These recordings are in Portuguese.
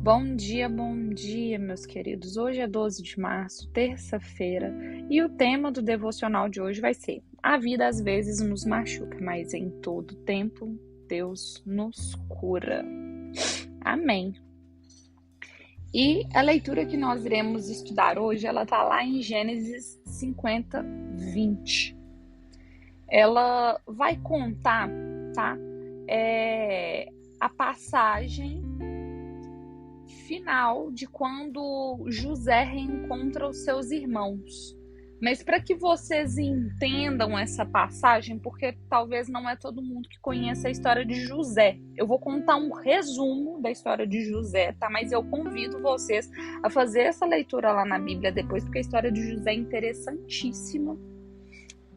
Bom dia, meus queridos. Hoje é 12 de março, terça-feira, e o tema do devocional de hoje vai ser: a vida às vezes nos machuca, mas em todo tempo Deus nos cura. Amém. E a leitura que nós iremos estudar hoje, ela está lá em Gênesis 50, 20. Ela vai contar, tá? A passagem final de quando José reencontra os seus irmãos. Mas para que vocês entendam essa passagem, porque talvez não é todo mundo que conhece a história de José, eu vou contar um resumo da história de José, tá? Mas eu convido vocês a fazer essa leitura lá na Bíblia depois, porque a história de José é interessantíssima.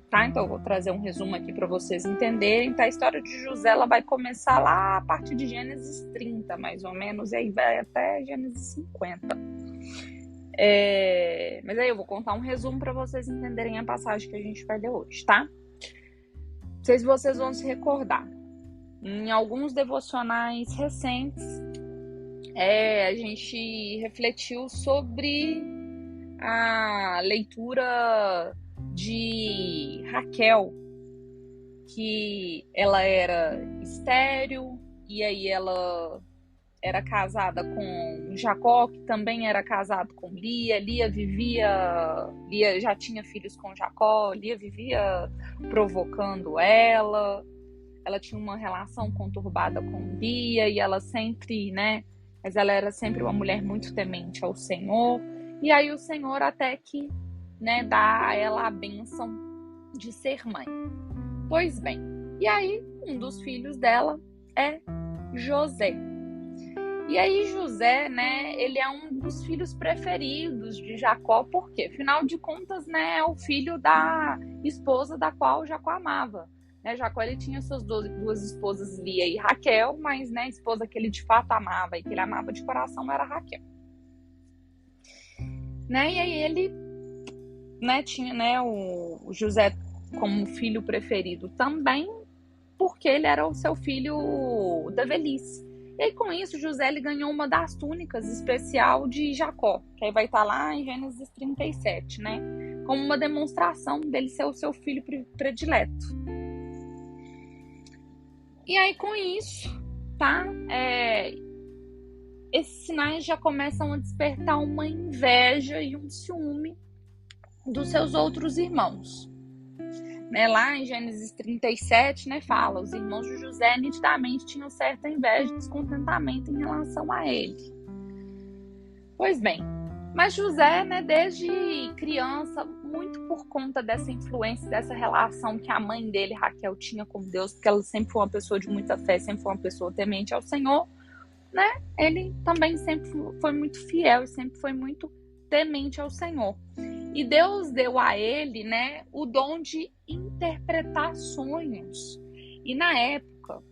Tá? Então eu vou trazer um resumo aqui para vocês entenderem. Então, a história de José ela vai começar lá a partir de Gênesis 30, mais ou menos, e aí vai até Gênesis 50. Mas aí eu vou contar um resumo para vocês entenderem a passagem que a gente vai ler hoje, tá? Não sei se vocês vão se recordar. Em alguns devocionais recentes, a gente refletiu sobre a leitura de Raquel, que ela era estéril, e aí ela era casada com Jacó, que também era casado com Lia. Lia já tinha filhos com Jacó, Lia vivia provocando ela tinha uma relação conturbada com Lia, e ela sempre, mas ela era sempre uma mulher muito temente ao Senhor, e aí o Senhor até que dá a ela a bênção de ser mãe. Pois bem, e aí um dos filhos dela é José. E aí José, ele é um dos filhos preferidos de Jacó, porque, afinal de contas, é o filho da esposa da qual Jacó amava. Jacó, ele tinha suas duas esposas, Lia e Raquel, mas a esposa que ele de fato amava e que ele amava de coração era Raquel. E aí ele tinha o José como filho preferido também, porque ele era o seu filho da velhice. E aí com isso José ele ganhou uma das túnicas especial de Jacó, que aí vai estar lá em Gênesis 37, como uma demonstração dele ser o seu filho predileto. E aí com isso, esses sinais já começam a despertar uma inveja e um ciúme dos seus outros irmãos. Lá em Gênesis 37, fala, os irmãos de José nitidamente tinham certa inveja e descontentamento em relação a ele. Pois bem, mas José, desde criança, muito por conta dessa influência, dessa relação que a mãe dele, Raquel, tinha com Deus, porque ela sempre foi uma pessoa de muita fé, sempre foi uma pessoa temente ao Senhor, ele também sempre foi muito fiel e sempre foi muito temente ao Senhor. E Deus deu a ele, o dom de interpretar sonhos. E na época,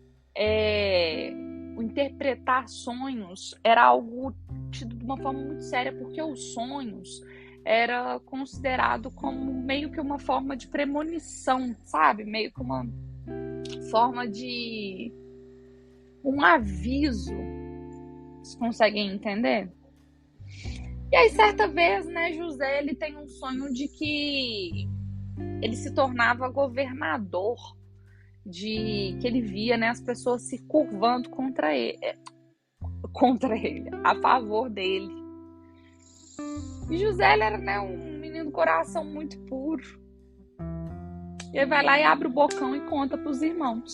o interpretar sonhos era algo tido de uma forma muito séria, porque os sonhos era considerado como meio que uma forma de premonição, sabe? Meio que uma forma de um aviso. Vocês conseguem entender? E aí, certa vez, José, ele tem um sonho de que ele se tornava governador, de que ele via, as pessoas se curvando contra ele, a favor dele. E José, ele era, um menino do coração muito puro. E ele vai lá e abre o bocão e conta para os irmãos.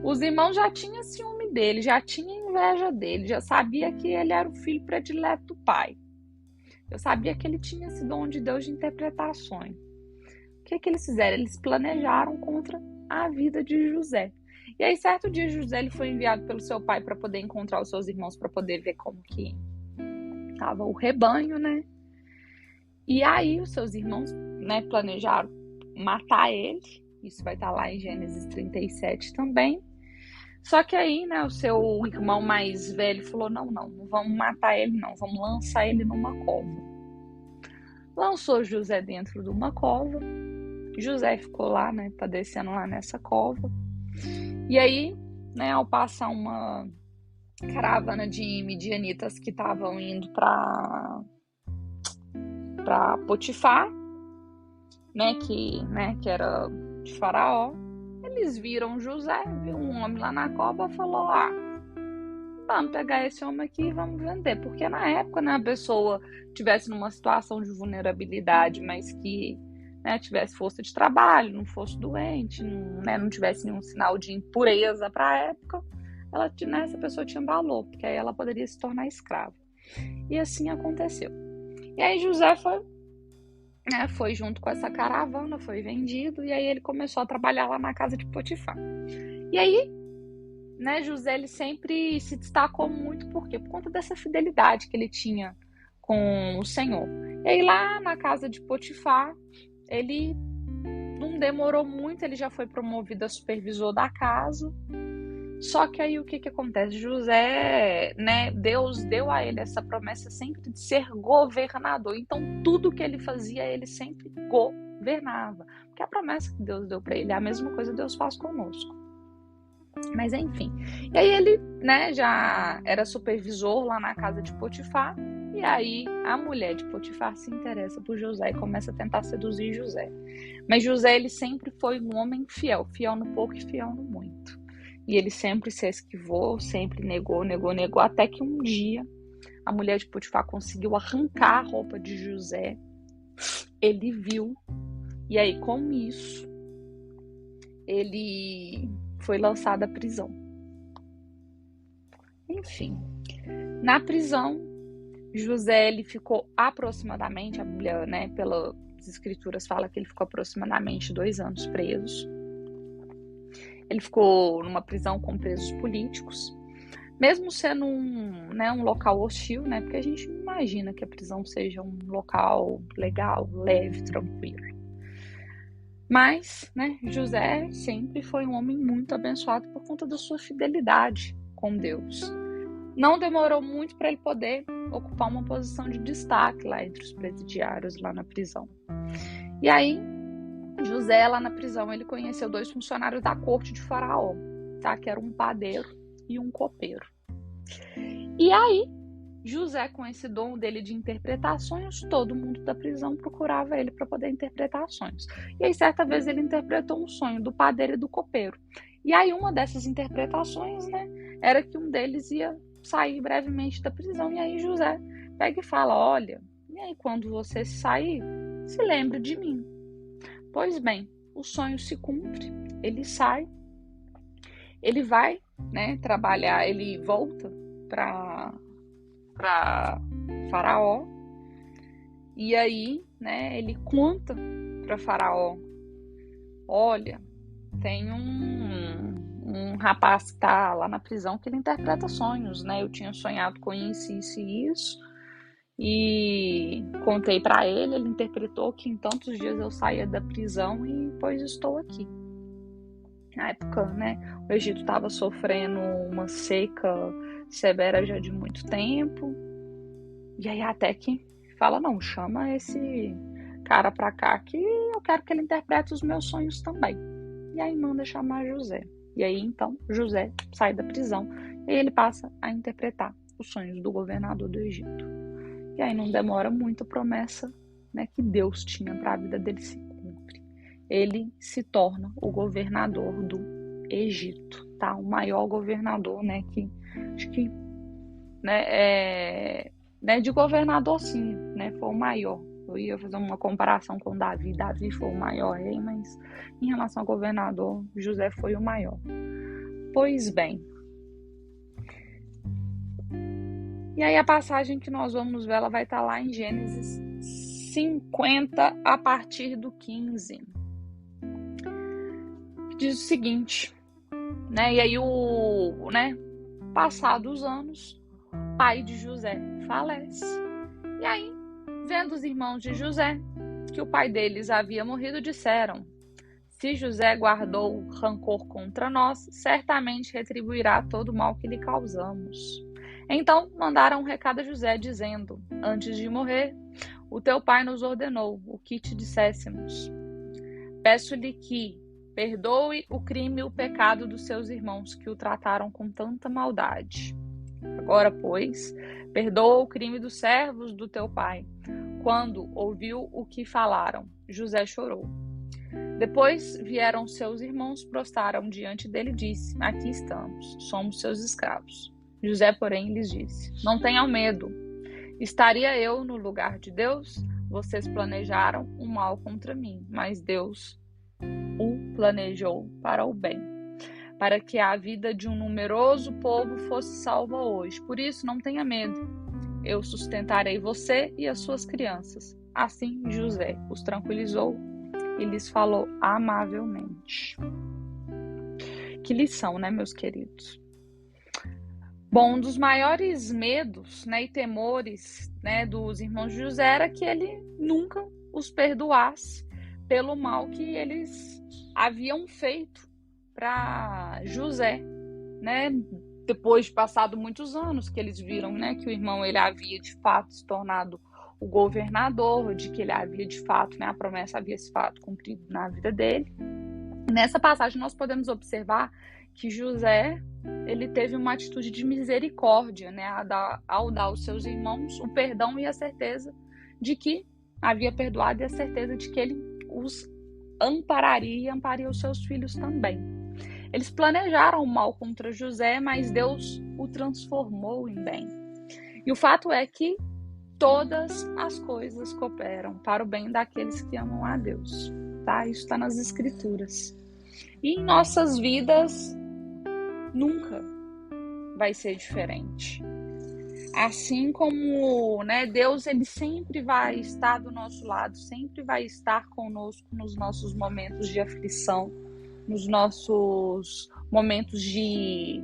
Os irmãos já tinham ciúme dele, já tinham inveja dele, já sabia que ele era o filho predileto do pai. Eu sabia que ele tinha esse dom de Deus de interpretar sonhos. O que eles fizeram? Eles planejaram contra a vida de José. E aí, certo dia, José ele foi enviado pelo seu pai para poder encontrar os seus irmãos, para poder ver como que estava o rebanho, E aí, os seus irmãos, planejaram matar ele. Isso vai estar lá em Gênesis 37 também. Só que aí, o seu irmão mais velho falou, não vamos matar ele não, vamos lançar ele numa cova. Lançou José dentro de uma cova, José ficou lá, padecendo lá nessa cova. E aí, ao passar uma caravana de midianitas que estavam indo para Potifar, que era de Faraó. Eles viram José, viu um homem lá na cova, falou: vamos pegar esse homem aqui e vamos vender. Porque na época, a pessoa tivesse numa situação de vulnerabilidade, mas que tivesse força de trabalho, não fosse doente, não tivesse nenhum sinal de impureza para a época, essa pessoa tinha valor, porque aí ela poderia se tornar escrava. E assim aconteceu. E aí José foi junto com essa caravana, foi vendido, e aí ele começou a trabalhar lá na casa de Potifar. E aí, José, ele sempre se destacou muito, por quê? Por conta dessa fidelidade que ele tinha com o Senhor. E aí lá na casa de Potifar, ele não demorou muito, ele já foi promovido a supervisor da casa. Só que aí o que acontece? José, Deus deu a ele essa promessa sempre de ser governador. Então tudo que ele fazia, ele sempre governava. Porque a promessa que Deus deu para ele é a mesma coisa que Deus faz conosco. Mas enfim. E aí ele, já era supervisor lá na casa de Potifar. E aí a mulher de Potifar se interessa por José e começa a tentar seduzir José. Mas José, ele sempre foi um homem fiel. Fiel no pouco e fiel no muito. E ele sempre se esquivou, sempre negou, até que um dia a mulher de Potifar conseguiu arrancar a roupa de José. Ele viu, e aí com isso, ele foi lançado à prisão. Enfim, na prisão, José, ele ficou aproximadamente, a Bíblia, pelas escrituras fala que ele ficou aproximadamente 2 anos preso. Ele ficou numa prisão com presos políticos, mesmo sendo um local hostil, porque a gente não imagina que a prisão seja um local legal, leve, tranquilo. Mas, José sempre foi um homem muito abençoado por conta da sua fidelidade com Deus. Não demorou muito para ele poder ocupar uma posição de destaque lá entre os presidiários lá na prisão. E aí, José, lá na prisão, ele conheceu 2 funcionários da corte de Faraó, que era um padeiro e um copeiro. E aí, José, com esse dom dele de interpretações, todo mundo da prisão procurava ele para poder interpretar sonhos. E aí, certa vez, ele interpretou um sonho do padeiro e do copeiro. E aí, uma dessas interpretações, era que um deles ia sair brevemente da prisão. E aí, José pega e fala: olha, e aí, quando você sair, se lembre de mim. Pois bem, o sonho se cumpre, ele sai, ele vai, trabalhar, ele volta para Faraó, e aí, ele conta para Faraó: olha, tem um rapaz que está lá na prisão que ele interpreta sonhos, eu tinha sonhado com isso, isso e isso, e contei para ele, ele interpretou que em tantos dias eu saía da prisão e pois estou aqui. Na época, o Egito estava sofrendo uma seca severa já de muito tempo. E aí até que fala: não, chama esse cara para cá que eu quero que ele interprete os meus sonhos também. E aí manda chamar José. E aí então José sai da prisão e ele passa a interpretar os sonhos do governador do Egito. E aí não demora muito, a promessa que Deus tinha para a vida dele se cumpre. Ele se torna o governador do Egito, o maior governador, que acho que de governador sim, foi o maior. Eu ia fazer uma comparação com Davi. Davi foi o maior rei, mas em relação ao governador, José foi o maior. Pois bem, e aí a passagem que nós vamos ver, ela vai estar lá em Gênesis 50, a partir do 15. Diz o seguinte, e aí passados os anos, o pai de José falece. E aí, vendo os irmãos de José que o pai deles havia morrido, disseram: se José guardou rancor contra nós, certamente retribuirá todo o mal que lhe causamos. Então mandaram um recado a José, dizendo: antes de morrer, o teu pai nos ordenou o que te disséssemos. Peço-lhe que perdoe o crime e o pecado dos seus irmãos, que o trataram com tanta maldade. Agora, pois, perdoa o crime dos servos do teu pai. Quando ouviu o que falaram, José chorou. Depois vieram seus irmãos, prostraram diante dele e disse: aqui estamos, somos seus escravos. José, porém, lhes disse: não tenham medo. Estaria eu no lugar de Deus? Vocês planejaram um mal contra mim, mas Deus o planejou para o bem, para que a vida de um numeroso povo fosse salva hoje. Por isso, não tenha medo. Eu sustentarei você e as suas crianças. Assim, José os tranquilizou e lhes falou amavelmente. Que lição, né, meus queridos? Bom, um dos maiores medos, né, e temores, né, dos irmãos de José era que ele nunca os perdoasse pelo mal que eles haviam feito para José, né? Depois de passado muitos anos que eles viram, né, que o irmão ele havia de fato se tornado o governador, de que ele havia de fato, né, a promessa havia se fato cumprido na vida dele. Nessa passagem nós podemos observar que José ele teve uma atitude de misericórdia, né, ao dar aos seus irmãos o perdão e a certeza de que havia perdoado e a certeza de que ele os ampararia e amparia os seus filhos também. Eles planejaram o mal contra José, mas Deus o transformou em bem. E o fato é que todas as coisas cooperam para o bem daqueles que amam a Deus. Tá? Isso está nas Escrituras. E em nossas vidas, nunca vai ser diferente. Assim como, né, Deus ele sempre vai estar do nosso lado, sempre vai estar conosco nos nossos momentos de aflição, nos nossos momentos de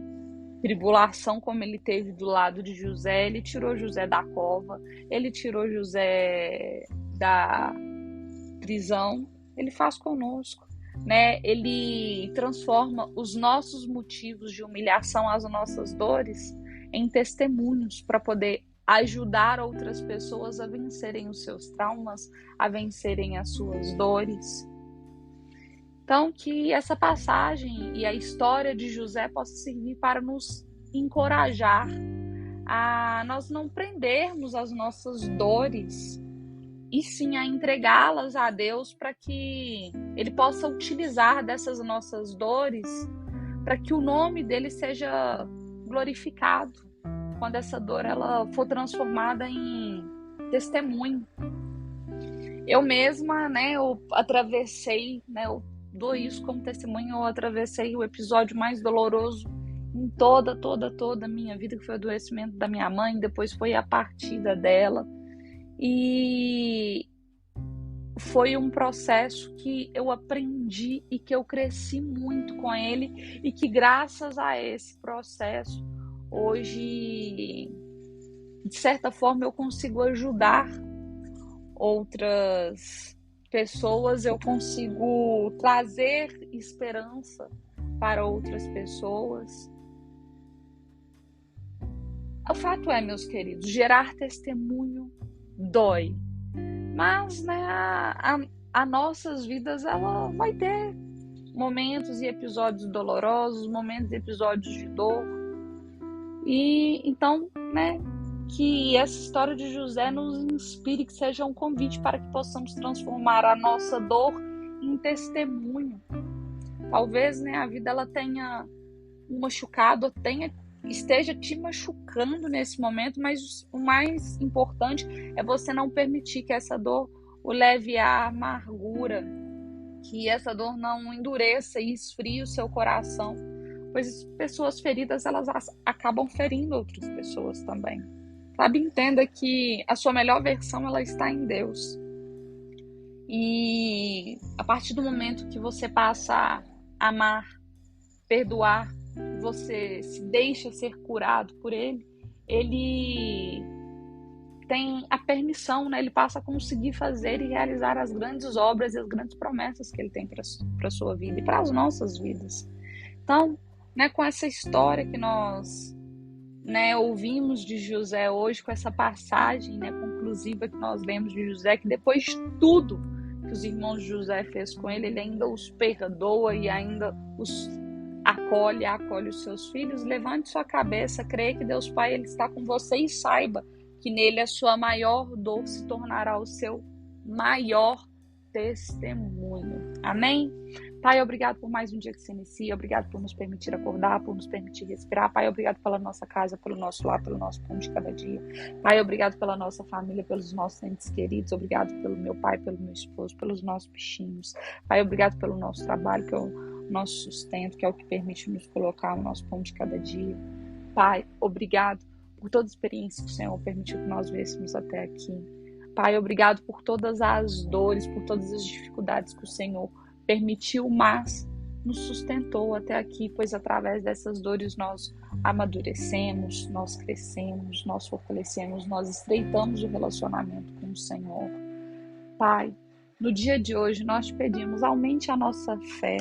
tribulação, como ele teve do lado de José. Ele tirou José da cova, ele tirou José da prisão, ele faz conosco, né? Ele transforma os nossos motivos de humilhação, as nossas dores, em testemunhos para poder ajudar outras pessoas a vencerem os seus traumas, a vencerem as suas dores. Então, que essa passagem e a história de José possa servir para nos encorajar a nós não prendermos as nossas dores, e sim a entregá-las a Deus para que Ele possa utilizar dessas nossas dores para que o nome dele seja glorificado quando essa dor ela for transformada em testemunho. Eu mesma, né, eu atravessei, né, eu dou isso como testemunho, eu atravessei o episódio mais doloroso em toda a minha vida, que foi o adoecimento da minha mãe, depois foi a partida dela. E foi um processo que eu aprendi e que eu cresci muito com ele, e que graças a esse processo, hoje, de certa forma, eu consigo ajudar outras pessoas, eu consigo trazer esperança para outras pessoas. O fato é, meus queridos, gerar testemunho dói, mas, né, a nossas vidas ela vai ter momentos e episódios dolorosos, momentos e episódios de dor. E então, né, que essa história de José nos inspire, que seja um convite para que possamos transformar a nossa dor em testemunho. Talvez, né, a vida ela tenha um machucado, esteja te machucando nesse momento, mas o mais importante é você não permitir que essa dor o leve à amargura, que essa dor não endureça e esfrie o seu coração, pois pessoas feridas elas acabam ferindo outras pessoas também. Sabe, entenda que a sua melhor versão ela está em Deus. E a partir do momento que você passa a amar, perdoar, você se deixa ser curado por Ele, Ele tem a permissão, né? Ele passa a conseguir fazer e realizar as grandes obras e as grandes promessas que Ele tem para a sua vida e para as nossas vidas. Então, né, com essa história que nós, né, ouvimos de José hoje, com essa passagem, né, conclusiva que nós lemos de José, que depois de tudo que os irmãos de José fez com ele, ele ainda os perdoa e ainda os acolhe os seus filhos, levante sua cabeça, creia que Deus Pai, Ele está com você e saiba que nele a sua maior dor se tornará o seu maior testemunho. Amém? Pai, obrigado por mais um dia que se inicia, obrigado por nos permitir acordar, por nos permitir respirar. Pai, obrigado pela nossa casa, pelo nosso lar, pelo nosso pão de cada dia. Pai, obrigado pela nossa família, pelos nossos entes queridos, obrigado pelo meu pai, pelo meu esposo, pelos nossos bichinhos. Pai, obrigado pelo nosso trabalho, que é o nosso sustento, que é o que permite nos colocar o nosso pão de cada dia. Pai, obrigado por toda a experiência que o Senhor permitiu que nós viéssemos até aqui. Pai, obrigado por todas as dores, por todas as dificuldades que o Senhor permitiu, mas nos sustentou até aqui, pois através dessas dores nós amadurecemos, nós crescemos, nós fortalecemos, nós estreitamos o relacionamento com o Senhor. Pai, no dia de hoje nós te pedimos, aumente a nossa fé,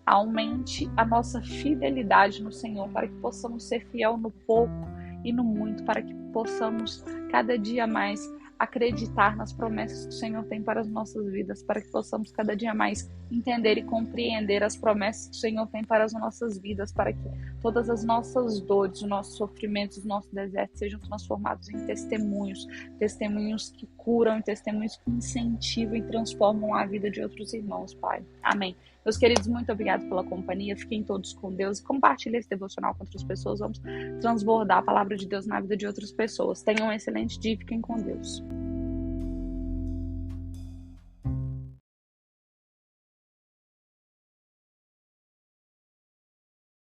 aumente a nossa fidelidade no Senhor, para que possamos ser fiel no pouco e no muito, para que possamos cada dia mais acreditar nas promessas que o Senhor tem para as nossas vidas, para que possamos cada dia mais entender e compreender as promessas que o Senhor tem para as nossas vidas, para que todas as nossas dores, os nossos sofrimentos, os nossos desertos sejam transformados em testemunhos, testemunhos que curam, testemunhos que incentivam e transformam a vida de outros irmãos, Pai. Amém. Meus queridos, muito obrigado pela companhia, fiquem todos com Deus, compartilhem esse devocional com outras pessoas, vamos transbordar a palavra de Deus na vida de outras pessoas. Tenham um excelente dia e fiquem com Deus.